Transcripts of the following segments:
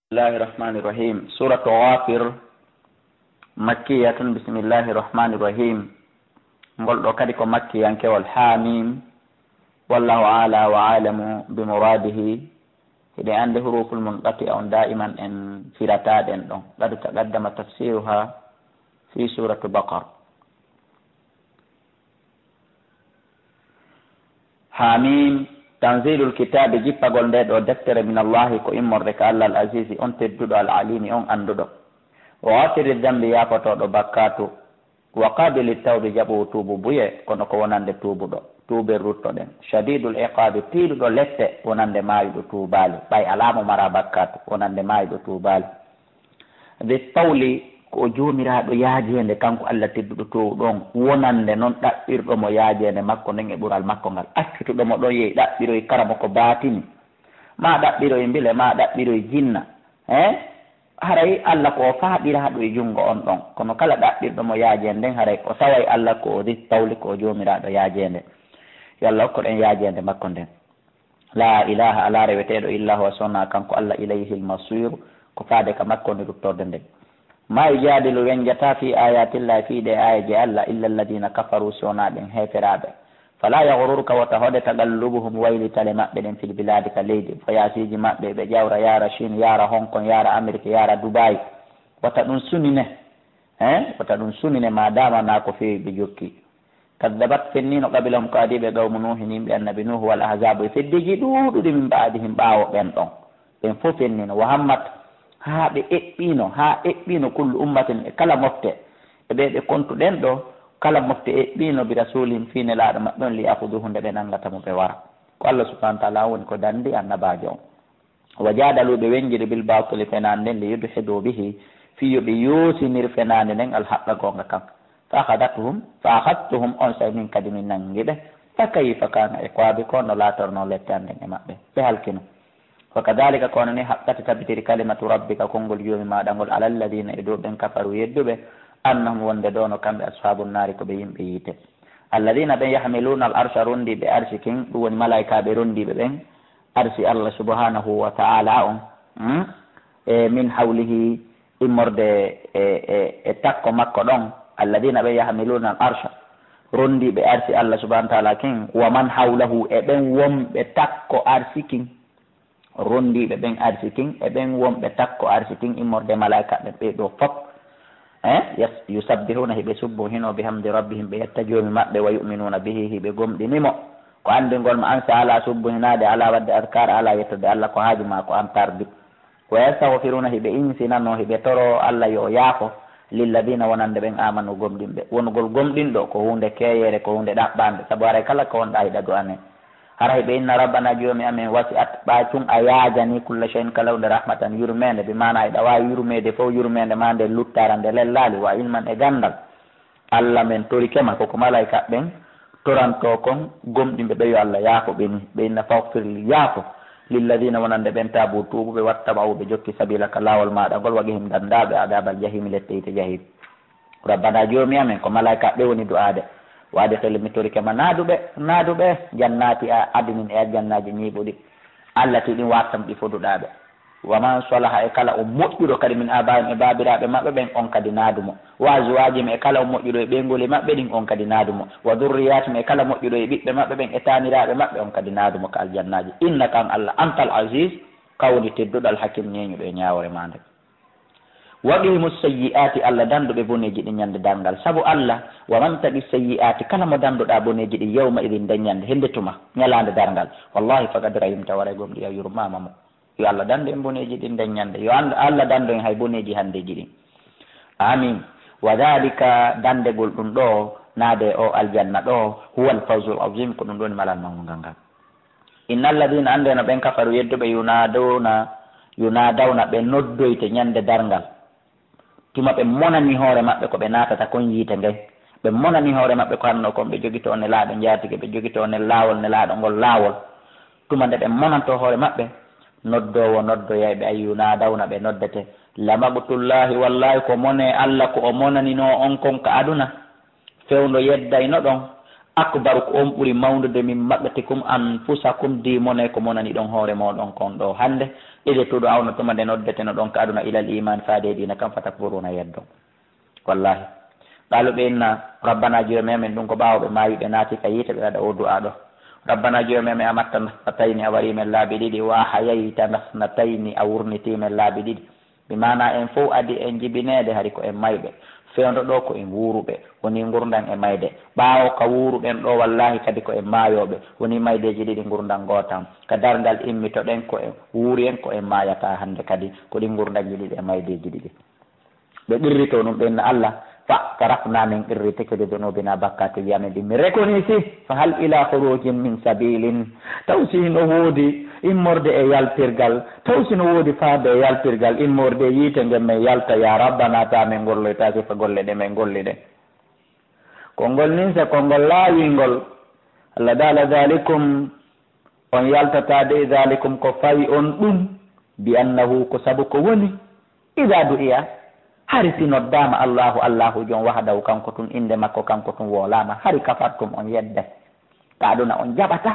الله الرحمن الرحيم. سورة غافر مكية. بسم الله الرحمن الرحيم. نقول كذلك مكيا والحاميم والله أعلى وعالم بمراده. إذا عنده حروف المنقطع دائما إن في رتاد قد تقدم تفسيرها في سورة البقرة. حاميم تنزيل الكتاب جيبا قلت ودفتر من الله كو إمرك الله العزيز أنت الدود العليم أندود وغافر الذنب يافتو بكاتو وقابل التوب جبو توبو بيه كونو ونند توبو توب الرطو دين شديد العقاب تيل دو لت ونند مايدو توبالي باي علامو مرا بكاتو ونند مايدو توبالي ذي الطولي ko jomiraɗo yaajende kanko Allah tedduɗo to ɗon wonande noon ɗaɓɓirɗomo yaajende makko nden e ɓural makko ngal accituɗomo ɗon yehi ɗaɓɓiroye karamo ko baatini ma ɗaɓɓiroye mbile ma ɗaɓɓiroye jinna haray Allah ko faaɗiraɗo e junngo on ɗon kono kala ɗaɓɓirɗomo yaajende nden haray o saway Allah ko o di tawli ko jomiraɗo yaajende yo Allah hokkoɗen yaajende makko nden la ilaha ala reweteɗo illa huwa sonna kanko Allah ilayhi lmasir ko faade ka makko ni ruttorde nden ما يجادل وينجتا في آيات الله في دي آية الله إلا الذين كفروا سونا بن هيفرابة فلا يغررك وتهد تقلبهم ويل تلماء بن في البلاد كالليد فياسيج ماء بجاورة يا رشين يا هونغ كونغ يا أمريكا يا دبي وتدون سننه ما دام ناكو في بجوكي كذبت فنين قبلهم قاديب قوم نوح بأن بنوح والأحزاب في الدجي دود من بعدهم باو بنتون بن فوفنين وهمت ha ɓe eɓɓino kullu ummatin e kala mofte e ɓe ɓe kontuɗen ɗo kala mofte eɓɓino bi rasulin fine laaɗo maɓɓe on li akuduhu nde ɓe nangata mo ɓe wara ko Allah subhanahu wa ta'ala woni ko dandi annabajo on wa jadalu ɓe wenjiri bil batili fenande nden li yudhidu bihi fiyo ɓe yosinir fenande nden alhaqqa gonga kam fa akhadtuhum on sa min kadi min nangi ɓe fa kayfa kana e koabi ko no latorno lettande e maɓɓe ɓe halkino وكذلك كونني حقت تبتر كلمة ربك كونغول يوم ما دانغول على الذين يدوبن كفروا يدوبه أنهم ونددون كم أصحاب النار كبيم بيته الذين بين يحملون الأرش رندي بأرشكين دون ملائكة برندي بين أرش الله سبحانه وتعالى من حوله إمرد تكو مكو دون الذين بين يحملون الأرش رندي بأرش الله سبحانه وتعالى كين ومن حوله ابن وم بتكو أرشكين rondi ɓe ɓen arsikin e ɓen wonɓe takko arsikin immorde malaika ɓe ɓe ɗo fop yusabbihuna hiɓe subbo hino bihamdi rabbihim ɓe yetta joomi maɓɓe wa yuminuna bihi hiɓe gomɗinimo ko anndingol ma an sa ala subbo hinade ala wadde adkar ala yettode Allah ko haaji ma ko an tardi wa yastahfiruna hiɓe insinano hiɓe toro Allah yo yaafo lilladina wonande ɓen amanu gomɗinɓe wonugol gomɗinɗo ko hunde keeyere ko hunde ɗaɓɓande saabu aray kala ko wonɗa hiɗa do ane haray ɓe inna rabbana joomi amen wasi'at ɓacum a yaajani kulla shay'in kalawde rahmatan yurmede ɓe mana eɗa wawi yurmede fof yurmede ma nde luttara nde lellali wa ilman e gandal Allah men torikema koko malaika ɓen toranto kon gomɗimɓe ɓe yo Allah yaafo ɓeni ɓe inna fawfirli yaafo lilladina wonande ɓen tabu tuubuɓe wattaba'u ɓe jokki sabilaka lawol maɗa ngol wagi him dandaɓe adabal jahimi letteyte jahim rabbana joomi amen ko malaika ɓe woni du'ade waade tele mi torike ma naaduɓe jannati adinin e jannaji ñiiɓuɗi Allah ti ɗin wattam ɗi foduɗaɓe waman salaha e kala o moƴƴuɗo kadi min abain e babiraɓe maɓɓe ɓen on kadi naadumo wa zuwajim e kala o moƴƴuɗo e ɓeygoli maɓɓe ɗin on kadi naadumo wa durriyatum e kala moƴƴuɗo e ɓiɓɓe maɓɓe ɓen e taniraɓe maɓɓe on kadi naadumo ka aljannaji inna kan Allah antal aziz kawni tedduɗo hakim ñeñuɗo e ñawore ma nde waqihimu sayyi'ati Allah danduɓe boneji ɗi ñande dangal sabu Allah wa man taqi sayyi'ati kala mo danduɗa boneji ɗi yawma idin daññande hende tuma ñalande dargal wallahi faqad rahimta waray gomɗi ya yurmama mo yo Allah dandu en boneji ɗi daññande yo Allah dandu en hay boneji handeji ɗi amin wa dhalika dandegol ɗum ɗo naade o aljanna ɗo huwa alfawzul azim ko ɗum ɗoni malal mawnugal ngal innal ladina andena ɓen kafaru yedduɓe yunadawna ɓe noddoyte ñande dargal tuma ɓe monani hoore maɓɓe ko ɓe natata kon yiite ngay ɓe monani hoore maɓɓe ko hanno kon ɓe jogito ne laaɗo jaatige ɓe jogito ne laawol ne laaɗo ngol laawol tuma nde ɓe monanto hoore maɓɓe noddowo noddoya ɓe ayyuna dawna ɓe noddete lamabtullahi wallahi ko mone Allah ko o monanino on kon ka aduna fewndo yeddayno ɗon akbaru ko on ɓuri mawnude min maɓɓatikum anfusakum dimone ko monani ɗon hoore moɗon kon ɗo hannde ɗiɗe tuɗo awnotoma nde noddeteno ɗon ka aduna ilal iman faade dina kam fatakfuruna yeddo wallahi ɗaluɓe inna rabbana jomumen ɗum ko ɓawɓe mayiɓe naati ka yiite ɓe waɗa o du'a ɗo rabbana jomumen a matta nasnatayni a warimen laabi ɗiɗi wa hayayta nasnatayni a wurnitimen laabi ɗiɗi mi mana en fof adi en jibinede hari ko en mayɓe fewdo ɗo ko en wuuruɓe woni gurdan e mayde ɓaawo ka wuuruɗen ɗo wallahi kadi ko en maayoɓe woni maydeji ɗiɗi gurdan gootam ka dargal immitoɗen ko en wuuri en ko en maayata hannde kadi ko ɗi gurdanji ɗiɗi e maydeji ɗiɗi ɓe ɓirrito ɗum ɓenna Allah fa tarafna min qirritike de dunubina bakkati wiyamen ɗi mi reconisi fa hal ila khurujin min sabilin taw sino woodi immorde e yaltirgal taw sino woodi faade e yaltirgal immorde yiite ngel men yalta ya rabbana ta min golloytake fa golle ɗe min golli ɗe konngol nin se konngol laawingol Allah dala dalikum on yaltatade dalikum ko fayi on ɗum bi annahu ko sabu ko woni ida du'iya hari si noddama allahu jon wahdahu kanko tun inde makko kanko tun wolama hari kafartum on yedde ta aduna on jaɓata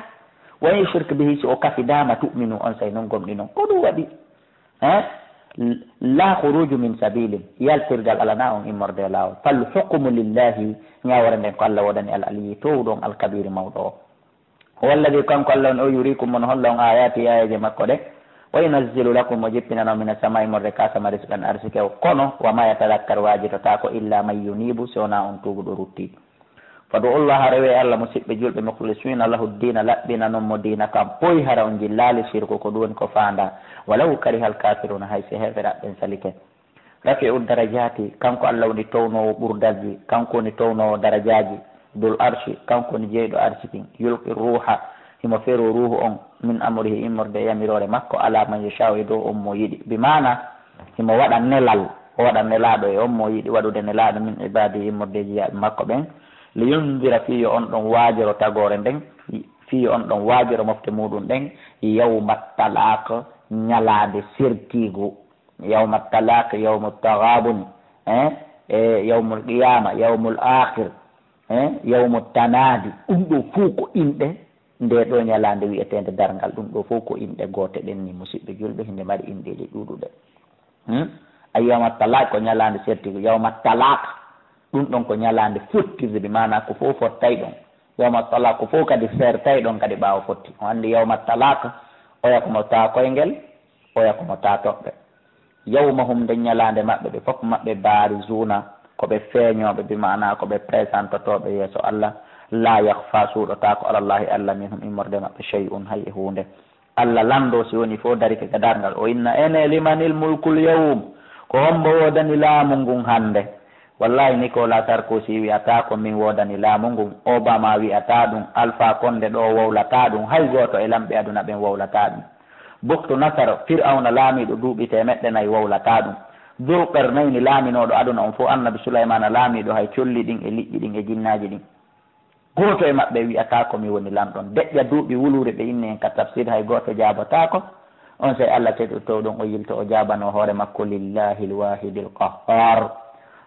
wayi shirque bihi si o kafidama tu'minu on say noon gomɗi noon ko ɗum waɗi la khuruju min sabilin yaltirgal alana on immorde lawol fal hukmu lillahi ñawore nden ko Allah woɗani al aliyi towɗon alkabiri mawɗo o walladi kanko Allah on o yurikum mon holla on ayati ayaje makko ɗe wa yunazzilu lakum o jippinano min as-samai morde kasama risqan arsike o kono wama yatadakkar wajitota ko illa man yunibu sowna on tubuɗo rutti fadu Allah rewe Allah musidɓe julɓe mukhlisina lahu dina laɓɓina noon mo dina kam ɓoyi hara on jillali sirko ko ɗum ko fanda walaw karihal kafiruna hay si heɓeraɓɓen salike rafi'u darajati kanko Allah woni townowo ɓurdalji kanko woni townowo darajaji dul arshi kanko woni jeyɗo arsikin yulqi ruha himo feero ruhu on min amrihi immorde yamirore makko ala man yashau e dow on mo yiɗi bi mana himo waɗa nelal o waɗa nelaɗo e on mo yiɗi waɗude nelaɗo min ibadi immordeji yaɓe makko ɓen li yundira fiyo on ɗon waajoro tagore nden fiyo on ɗon waajoro mofte muɗum ɗen yawma talaq ñalade sertigu yawma talaq yawmu tagabun e yawmul qiyama yawmul akhir yawmu tanadi ɗum ɗo fuu ko inɗe nde ɗo ñalande wiyetede dargal ɗum ɗo fof ko inɗe goote ɗen ni musidɓe julɓe hinde mbaɗi inɗeji ɗuɗuɗe a yawma talaq ko ñalande sertigu yawma talaq ɗum ɗon ko ñalande fottirde mana ko fof fottay ɗon yawma talaq ko fof kadi sertay ɗon kadi ɓaawa fotti o anndi yawma talaq oya komo taa koyngel oya komo taa toɓɓe yawma hum nde ñalande maɓɓe ɓe fof maɓɓe baari zuna koɓe feeñoɓe bi mana koɓe présentotoɓe yeeso Allah la yahfa suuɗota ko alallahi Allah min hum immorde maɓɓe shay'un hay e hunde Allah lando si woni fof darike ka dargal o inna ene limanil mulkul yawm ko hombo wodani laamu ngun hande wallahi Nicolas Sarkozy wiyata ko min wodani laamu ngun Obama wiyata ɗum Alpha Condé ɗo wowlata ɗum hay goto e lamɓe aduna ɓen wowlata ɗum Buktu Nasar Fir'auna laamiɗo duuɓi temeɗɗe nayyi wowlata ɗum Zulqarnayni laaminoɗo aduna on fof annabi Sulaymana laamiɗo hay colli ɗin e liƴƴi ɗin e jinnaji ɗin goto e maɓɓe wiyata ko mi woni lamɗon deƴƴa duuɓi wulure ɓe inni en ka tafsir hay goto jabatako on say Allah teɗo towɗon o yilto o jabano hoore makko lillahi lwahidil qahhar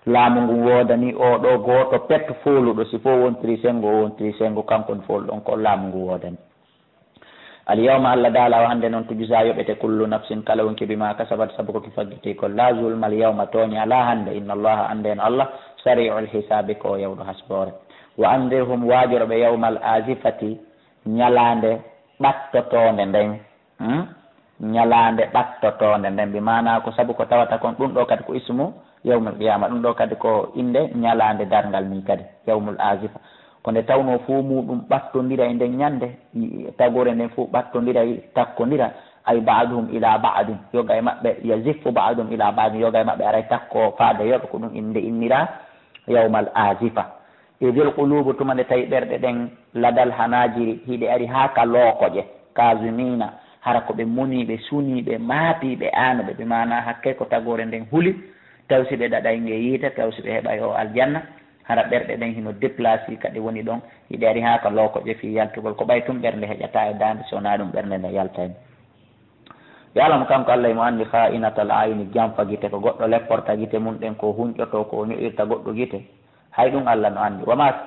laamu ngu wodani oɗo goto pet foluɗo si fof wontiri sengo o wontiri sengo kankon folɗon ko laamu ngu wodani alyawma Allah daala o hande noon tujisa yoɓete kullu nafsin kala wonki bima kasabat sabu ko faggiti ko la zulma alyawma tooñi ala hande inna allaha anden Allah sari'ul hisabi ko yawɗo hasbore wa andirhum waajoroɓe yawmal azifati ñalande ɓattotonde nden ñalande ɓattotonde nden mbi mana ko saabu ko tawata kon ɗum ɗo kadi ko ismu yawmul qiyama ɗum ɗo kadi ko inde ñalande dargal ni kadi yawmul azifa ko nde tawno fo muɗum ɓattodira e nden ñande tagore nden fof ɓattodira takkodira ay baaduhum ila baadin yoga e maɓɓe yaziffu baadum ila baadin yoga e maɓɓe aray takko faade yoga ko ɗum inde innira yawmal azifa idil qulubu tuma nde tawi ɓerɗe ɗen ladal hanajiri hiɗe ari ha ka lookoƴe kasumina hara ko ɓe muniɓe suniɓe maapiɓe anoɓe ɓe mana hakke ko tagore nden huuli taw si ɓe ɗaɗay nge yiita taw si ɓe heɓay o aljanna hara ɓerɗe ɗen hino déplacé kadi woni ɗon hiɗe ari ha ka lookoƴe fi yaltugol ko ɓay tum ɓernde heƴata e dande sowona ɗum ɓernde nde yaltani yalamo kanko Allah imo anndi kha'inatal ayni jamfa gite ko goɗɗo lepporta gite mum ɗen ko hunƴoto ko ño'irta goɗɗo gite hay ɗum Allah no anndi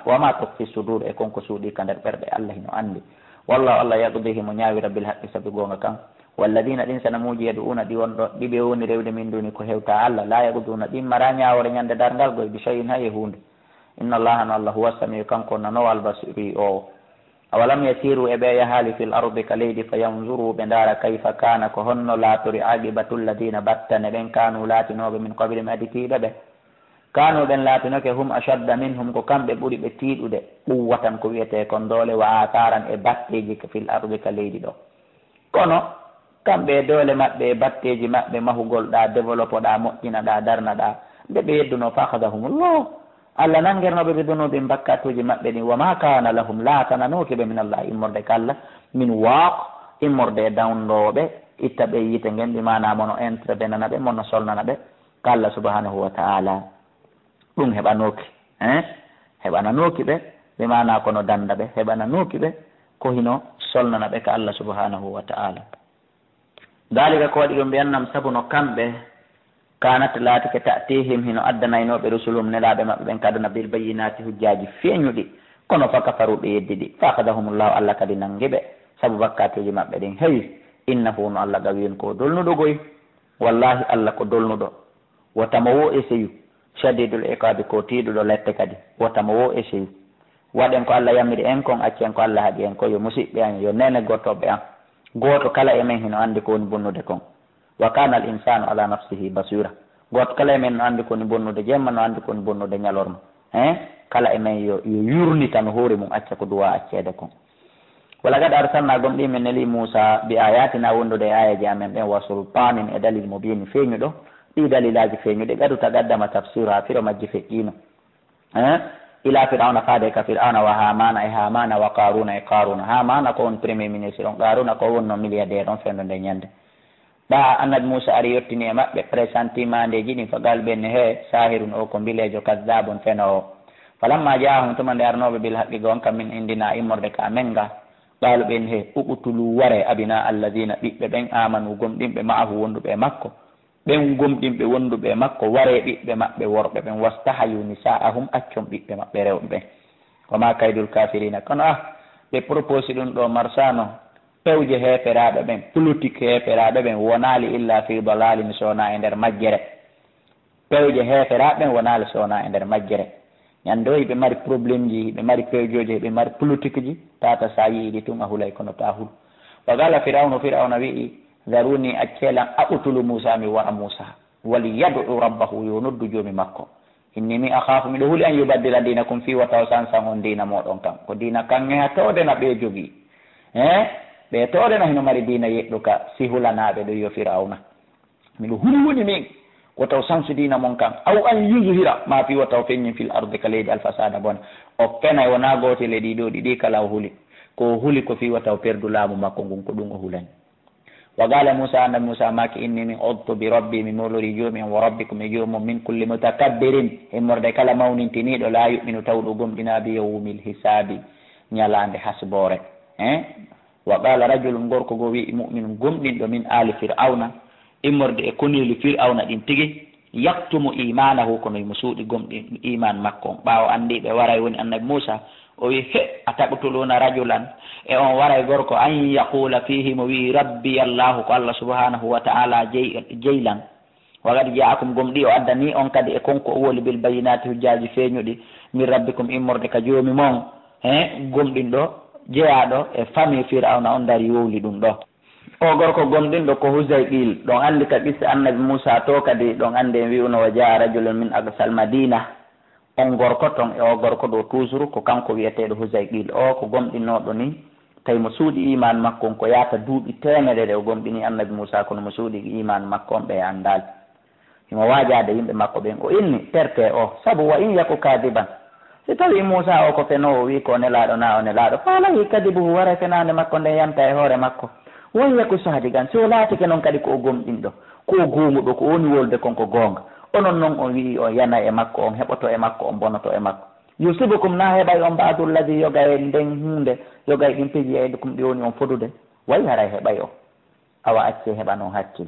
wama tukfi sudur e konko suuɗi ka nder ɓerɗe Allah no anndi wallahu Allah yaqdihi mo ñaawira bil haqqi sabi goonga kan walladina ɗin sana muuji yaduuna ɗi wonɗo ɗiɓe woni rewde min duni ko hewta Allah la yaqduna ɗin mara ñaawore ñande darngal goye bi shay'in hay hunde inna allaha no Allah huwa samiu kanko nanowo albasiri o awalam yasiru e ɓe yahaali fil ardi ka leydi fa yanzuru ɓe ndaara kayfa kana ko honno laatori aqibatu lladina battane ɓen kanu laatinoɓe min qabli mi adi tiiɗo ɓe kanu ɓen laatinoke hum ashadda minhum ko kamɓe ɓuri ɓe tiiɗude quwwatan ko wiyete kon doole wa ataran e batteji fil ardi ka leydi ɗo kono kamɓe doole maɓɓe e batteji maɓɓe mahugol ɗa développe ɗa moƴƴina ɗa darna ɗa nde ɓe yedduno fa akhadahumullah Allah nanguernoɓe ɓe dunuɓe bakkatuji maɓɓe ɗin wama kana lahum laatananokeɓe min Allah immorde kalla min waaq immorde e dawndoɓe itta ɓe yite ngen ɗi manamono intervenana ɓe mono solnana ɓe ko Allah subhanahu wa ta'ala ɗum heɓanoki heɓananoki ɓe ɓe mana kono danda ɓe heɓananoki ɓe ko hino solnana ɓe ko Allah subhanahu wa ta'ala dalika ko waɗi ɗum mbiyannam sabu no kamɓe kanat laatike ta'tihim hino addanaynoɓe rusulum nelaɓe maɓɓe ɓen kadana bil bayyinati hujjaji feeñuɗi kono fa kafaru ɓe yeddiɗi fa akhadahumullahu Allah kadi nangiɓe sabu bakkatuji maɓɓe ɗin heewi innahu no Allah gawin ko dolnuɗo goy wallahi Allah ko dolnuɗo wotamo wo eseyu shadidul iqabi ko tiiɗuɗo lette kadi wotamo wo eseyu waɗen ko Allah yammiri en kon acci en ko Allah haaɗi en ko yo musiɓɓe an yo nene gottoɓe an goto kala e men hino andi ko woni bonnude kon wa kana al insanu ala nafsihi basira goto kala e men no andi ko woni bonnude jemma no andi ko woni bonnude ñalorma kala e men yo yurnita no hoore mum acca ko duwa accede kon wala gad arsalna gom ɗi min neli Moussa bi ayatina wondude e ayaji amen ɓen wa sultanin e dalil mubin feeñuɗo ɗi dalilaji feeñuɗe gadu tagaddama tafsir ha firo majji feƴƴino ila fir'auna faade ka fir'auna wa hamana e hamana wa qaruna e qaruna hamana ko won premier ministre on qaruna ko wonno milliardaire on fendo nde ñande ɗa annabi Moussa ari yettini e maɓɓe présentimande ji ɗin fa galɓenne he sahirun o ko mbilejo kaddabon feno o falamma jahum tuma nde arnoɓe bil haqqi gon kam min indina immorde ka men ga ɓaluɓen he uɓutulu ware abina alladina ɓiɓɓe ɓen amanu gomɗinɓe maahu wonduɓe makko ɓen gomɗinɓe wonduɓe makko ware ɓiɓɓe maɓɓe worɓe ɓen wastahayu nisa'ahum accon ɓiɓɓe maɓɓe rewɓe ɓen wama kaydul kafirina kono ɓe propose ɗum ɗo marsano pewje heferaɓe ɓen politique heferaɓe ɓen wonali illa fi dalalin sowna e nder majjere pewje heferaɓe ɓen wonali sowna e nder majjere ñande o hiɓe mari probléme ji hiɓe mari pewjoji hiɓe mari politique ji tata sa yiiɗi tun a hulay kono ta hul wa gala firawna wi'i daruni accelan aɓutulu Moussa mi wara Moussa wali yad'u rabbahu yo noddu joomi makko inni mi akhafu miɗo huuli an yubaddila dinakum fi wa taw sansan on dina moɗon kam ko dina kange ha towdena ɓe jogii ɓe towdena hino mari dina yeɗɗu ka si hulanaɓe ɗo yo firawna miɗo hulwuni min ko taw sansu dina mon kam aw an yushira ma fi wa taw feññin fil ardi ka leydi alfasada bona o fenay wona gotele ɗiɗo ɗiɗi kala o huuli ko huuli ko fi wa taw perdu laamu makko ngun ko ɗum o hulani wa gala Moussa annabi Moussa maki inni min udtu bi rabbi mi molori joomi en wa rabbikum e joomum min kulli mutakabbirin e morde kala mawnintiniɗo la yuminu tawɗo gomɗina bi yawmil hisabi ñalande hasbore wa qala rajulun gorko go wi mu'minun gomɗinɗo min ali fir'auna immorde e koneli fir'auna ɗin tigi yaktumu imanahu kono mo suuɗi gomɗi iman makko ɓaawo andiɓe waray woni annabi Moussa o wi he a taɓutuluna rajulan e on waray gorko an yaqula fihi mo wi rabbi allahu ko Allah subhanahu wa ta'ala jeylan wagati jaakum gomɗi o addani on kadi e konko o woli bil bayinati hujjaji feeñuɗi min rabbikum immorde ka joomi mon gomɗin ɗo jeyaɗo e famille fir'auna on dari yowli ɗum ɗo o gorko gomɗinɗo ko Huzayqil ɗon andi ka ɓisse annabi Moussa to kadi ɗon andi en wi'uno wa jaa rajulun min aqsal madina on gorko ton e o gorko ɗo toujours ko kanko wiyeteɗo Huzayqil o ko gomɗinnoɗo ni tawi mo suuɗi iman makko ko yaata duuɓi temerere o gomɗini annabi Moussa kono mo suuɗi iman makko on ɓe andal himo waajade yimɓe makko ɓen o inni terte o sabu wa in yaku kadiban si tawi Moussa o ko fenowo wi ko nelaɗo na o nelaɗo faalayi kadibuhu wara fenande makko nde yanta e hoore makko won yaku sadigan so laatike noon kadi ko o gomɗinɗo ko o goomuɗo ko woni wolde konko goonga onon noon o wii o yana e makko on heɓoto e makko on bonoto e makko yusibukum na heɓay on mbadulladi yoga e nden hunde yoga e ɗin piji eyde kum ɗi woni on fodude wayi haray heɓay o awa acce heɓa noon hakkil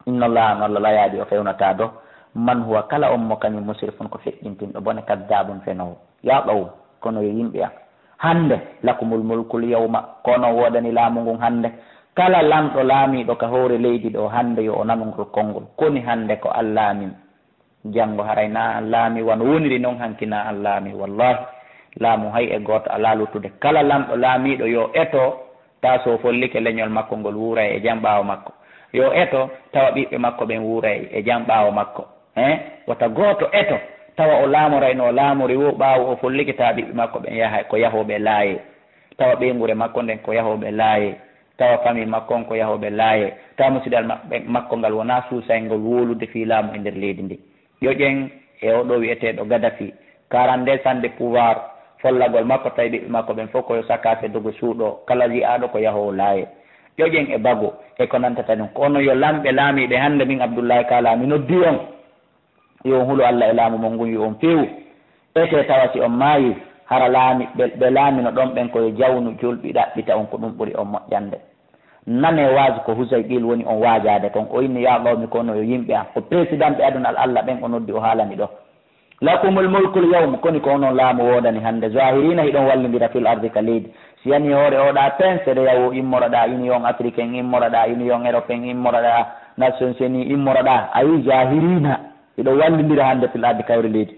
inna allaha no Allah layaaɗi o fewnata do man huwa kala on mo kañum musrifun ko feƴƴintinɗo bone kadabun fenowo yaɓawu kono yo yimɓe an hande lakumul mulkul yawma kono wodani laamu ngun hande kala lamɗo laamiɗo ka hoore leydi ɗo hande yo o nanugol konngol koni hande ko an laamin janngo haray na an laami wono woniri noon hankina an laami wallahi laamu hay e gooto ala luttude kala lamɗo laamiɗo yo eto ta so follike leñol makko ngol wuuray e jam ɓaawo makko yo eto tawa ɓiɓɓe makko ɓen wuuray e jam ɓaawo makko wota gooto eto tawa o laamorayno o laamori wo ɓaawo o follike tawa ɓiɓɓe makko ɓen yaha ko yahoɓe laaye tawa ɓeygure makko nden ko yahoɓe laaye tawa famille makko on ko yahoɓe laaye tawa musidal makko ngal wona suusaygol wolude fi laamu e nder leydi ndi ƴoƴen e oɗo wiyeteɗo Gaddafi 42 ans de pouvoir follagol makko tawi ɓiɓɓe makko ɓen fof koyo sakase dogo suuɗo kala wi'aɗo ko yahowo laaye ƴoƴen e bago e ko nantata ɗum kono yo lamɓe laamiɓe hande min Abdoullahi Kala mi noddi on yo hulo Allah e laamu mon ngun yo on feewu ete tawa si on maayi hara laami ɓe laamino ɗon ɓen koye jawnu julɓi ɗaɓɓita on ko ɗum ɓuri on moƴƴande nane waaji ko Husay Qil woni on waajade toon o inni ya qawmi kono yo yimɓe an ko président ɓe aduna Allah ɓen o noddi o haalani ɗo lakumul mulkul yawm koni ko onon laamu woodani hande zahirina hiɗon wallidira fil ardi ka leydi si yani hoore oɗa pen seeɗa yawo immoroɗa union africain immoroɗa union européen immoroɗa nation unis immoroɗa ayi zahirina hiɗon wallidira hande fil ardi kawre leydi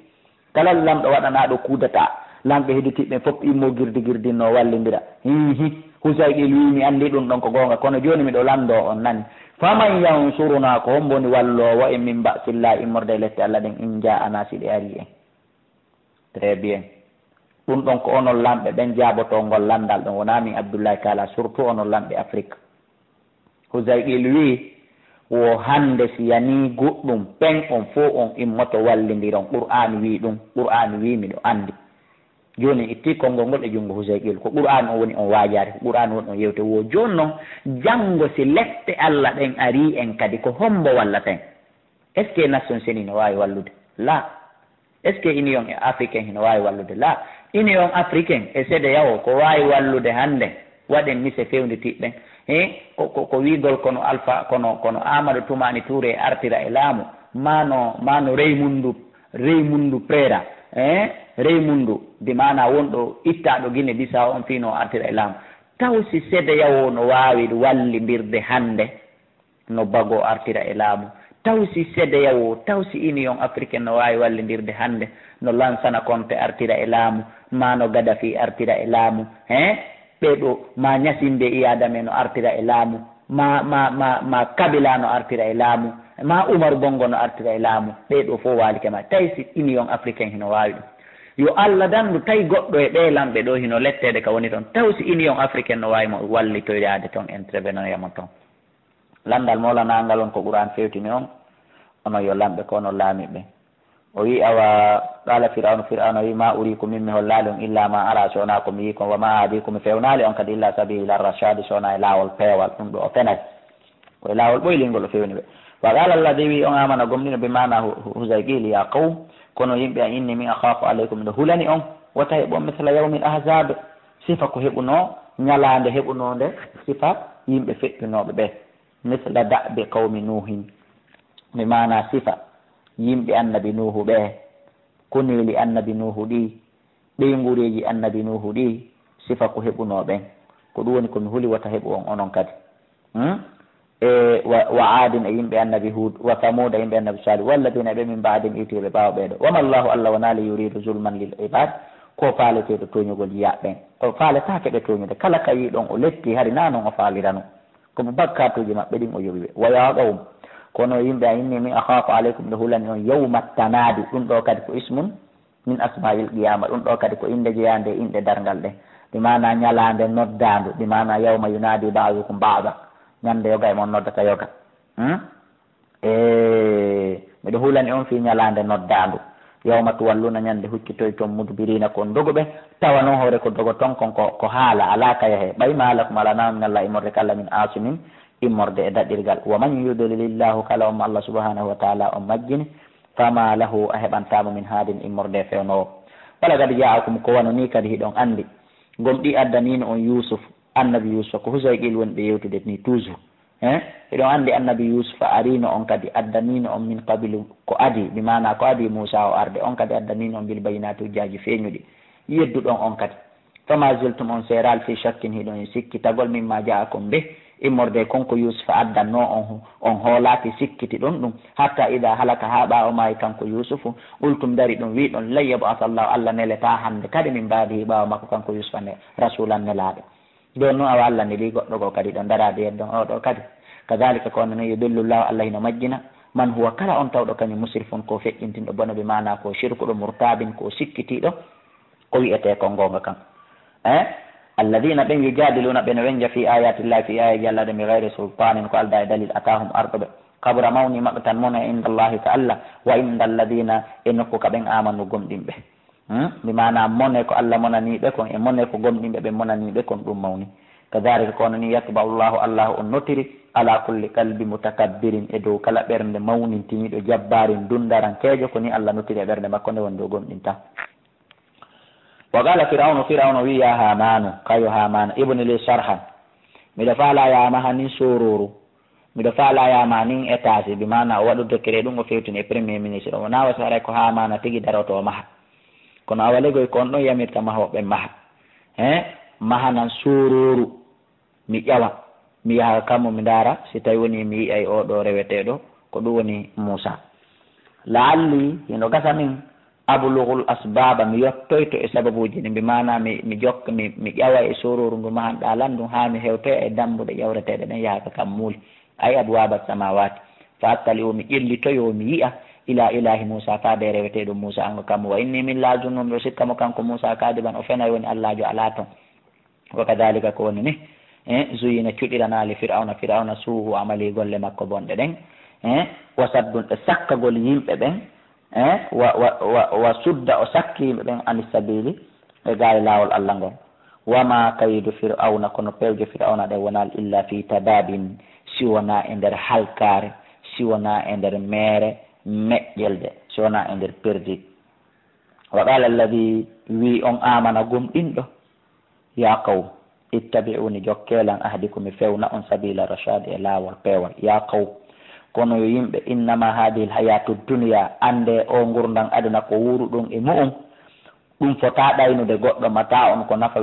kala lamɗo waɗanaɗo kudata lamɓe heɗitiɓɓe fof immo girdi wallidira hihi Husay Qil wimi andi ɗum ɗon ko gonga kono joni miɗo lando on nani faman yansuruna ko homboni wallowo en min basilla immorde lette Allah ɗen in ja ana siɗe ari en très bien ɗum ɗon ko onon lamɓe ɓen jabotongol landal ɗon wona min Abdoullahi Kala surtout onon lamɓe Afrique Husay Qil wi wo hande si yani goɗɗum pen on fo on immoto wallidiron Qur'an wi ɗum Qur'an wi miɗo andi joni itti konngol ngol e junngo Husay Qil ko Qur'an o woni on waajare Qur'an woni on yewte wo joni noon janngo si lette Allah ɗen ari en kadi ko hombo wallaten est ce que nation unis no wawi wallude la est ce que union africain hino wawi wallude la union africain e CEDEAO ko wawi wallude hande waɗen mise fewnditiɓɓen ko wigol kono alpha kono Amadou Toumani Touré artira e laamu mano Reymundu Prera Reymundu di mana wonɗo ittaɗo Guinée Bissau on fino artira e laamu taw si CEDEAO no wawi wallidirde hande no bago artira e laamu taw si CEDEAO taw si union africaine no wawi wallidirde hande no Lansana Conté artira e laamu ma no Gaddafi artira e laamu ɓeɗo ma Ñasinde Iyadame no artira e laamu ma Kabila no artira e laamu ma Oumar Bongo no artira e laamu ɓeɗo fof walike ma tawi si union africaine hino wawi ɗum yo Allah dandu tawi goɗɗo e ɓe lamɓe ɗo hino lettede ka woni toon taw si union africaine no wawi mo wallitoyade toon intervennoyamo toon landal molanagal on ko Qur'an fewtini on ono yo lamɓe ko onon laamiɓe o wi awa qala fir'auna wi ma urikum min mi hollali on illa ma ara sona komi yi kon wa ma adikum fewnali on kadi illa sabila rashadi sona e lawol peewal ɗum ɗo o fenati koye lawol ɓoylingol o fewni ɓe wa qala alladi wi on amana gomɗino be mana Husay Qil ya qawm kono yimɓe an inni min akhafu alaykum nde hulani on wata heɓon misla yawmil ahzab sifa ko heɓuno ñalande heɓunode sifa yimɓe feƴƴunoɓe ɓe misla da'be qawmi nuhin mi mana sifa yimɓe annabi nuhu ɓe koneli annabi nuhu ɗi ɓeygureji annabi nuhu ɗi sifa ko heɓunoɓen ko ɗum woni komi huli wata heɓu on onon kadi wa adin e yimɓe annabi hud wa samuda yimɓe annabi salih walladina ɓe min baadin itiɓe ɓawa ɓeɗo wama llahu Allah wona li yuridu zulman lil ibad ko faaleteɗo toñugol yiyaɓen o faaletake ɓe toñude kala ka yiɗon o letti hari na noon o faalirano komo bakkatuji maɓɓe ɗin o yoɓiɓe waya qawm kono yimɓe a inni min akhafu alaykum nde hulani on yawma tanadi ɗum ɗo kadi ko ismun min asma'il qiyama ɗum ɗo kadi ko inde jeyande e inɗe dargal ɗe ɗi mana ñalande noddandu ɗi mana yawma yunadi ba'dukum ba'da ñande yoga e mon noddata yoga miɗo hulani on fi ñalande noddandu yawma tuwalluna ñande huccitoy toon mudbirina kon dogoɓe tawa noon hoore ko dogo ton kon ko haala ala ka yahe ɓay malakum ala nama min Allah immorde kala min asimin immorde e daɗɗirgal wa man yudlilillahu kala on Allah subhanahu wa taala on majjini fama lahu a heɓantamo min haadin immorde fewnowo wala kadi jaakum ko wano ni kadi hiɗon andi gomɗi addanino on Yusuf annabi Yusuf ko Husay Qil woni ɓe yewtude ni toujours eɗon andi annabi Yusuf arino on kadi addanino on min qabilu ko adi bi mana ko adi Musa o arde on kadi addanino on bil bayinati ujaji feeñuɗi yedduɗon on kadi fama zultum on seral fi shakkin hiɗon sikki tagol mimma ja'akum be immorde konko Yusuf addanno on hoolaki sikkiti ɗon ɗum hatta ida halaka ha ɓawo mayi kanko Yusufu ultum dari ɗum wi ɗon lan yab'athallahu Allah neleta hande kadi min mbaadi ɓawo makko kanko Yusufa ne rasulan nelaɗo ɗon noon awa Allah neli goɗɗo go kadi ɗon darade yeddon oɗo kadi kadhalika ko noon yudillullahu Allah hino majjina man huwa kala on tawɗo kañum musrifun ko feƴƴintinɗo bono ɓe mana ko shirkuɗo murtabin ko sikkitiɗo ko wiyete ko gonga kan alladina ɓen yujadiluna ɓe no wenja fi ayatillahi fi ayaji Allah de mi gayri sultanin ko alda e dalil atahum arɗoɓe kabura mawni maɓɓe tan mona inda Allahi ta Allah wa inda alladina e nokku ka ɓen amanu gomɗinɓe mi mana mone ko Allah monaniɓe kon e mone ko gomɗinɓe ɓe monaniɓe kon ɗum mawni kadhalika kono ni yatba'u Allahu Allah on notiri ala kulli qalbi mutakabbirin e dow kala ɓernde mawnintiniɗo jabbarin dundarankejo ko ni Allah notiri e ɓernde makko nde woni dow gomɗinta wa qala fir'aunu wi ya hamanu kayo hamana ibni li sharhan miɗo faala yama hanin sororo miɗo faala yama nin étage bi mana o waɗu décret ɗum o fewtini e premier ministre o nawa saray ko hamana tigui daroto o maha kono awalegoy ko on ɗon yamirta mahoɓe maha mahanan sororo mi ƴawa mi yaha kammo mi dara si tawi woni mi yiyay oɗo reweteɗo ko ɗum woni Moussa laalli hino gasa min ablughul asbaba mi yottoyto e sababuji ɗi mbi mana mi jokka mi ƴawa e sororu ndu mahan ɗalan ɗum ha mi hewtoya e dambuɗe ƴawreteɗe ɗen yahaka kam muuli ay abwabat samawati fa attali o mi ƴellitoyo mi yiya ila ilahi Moussa faade reweteɗo Moussa ango kammo wa inni min lajunum ɗo sikkamo kanko Moussa kadiban o fenay woni Allahjo ala ton wa kadhalika ko woni ni zuyina cuɗiranali fir'auna suuhu amali golle makko bonɗe ɗen wa saddun e sakkagol yimɓe ɓen wa sudda o sakki yimɓe ɓen ani sabili e gaari laawol Allah ngol wama kayidu fir'auna kono pewje fir'auna ɗe wonal illa fi tababin si wona e nder halkare si wona e nder meere meƴƴelde si wona e nder perdi wa qala alladi wi on amana gomɗinɗo ya qawm ittabi'uni jokkelan ahdikum mi fewna on sabila rashad e laawol peewol ya qawm kono yo yimɓe innama hadihi lhayatu dunia ande o gurdan aduna ko wuru ɗum e mu'um ɗum fota ɗaynude goɗɗo mata on ko nafa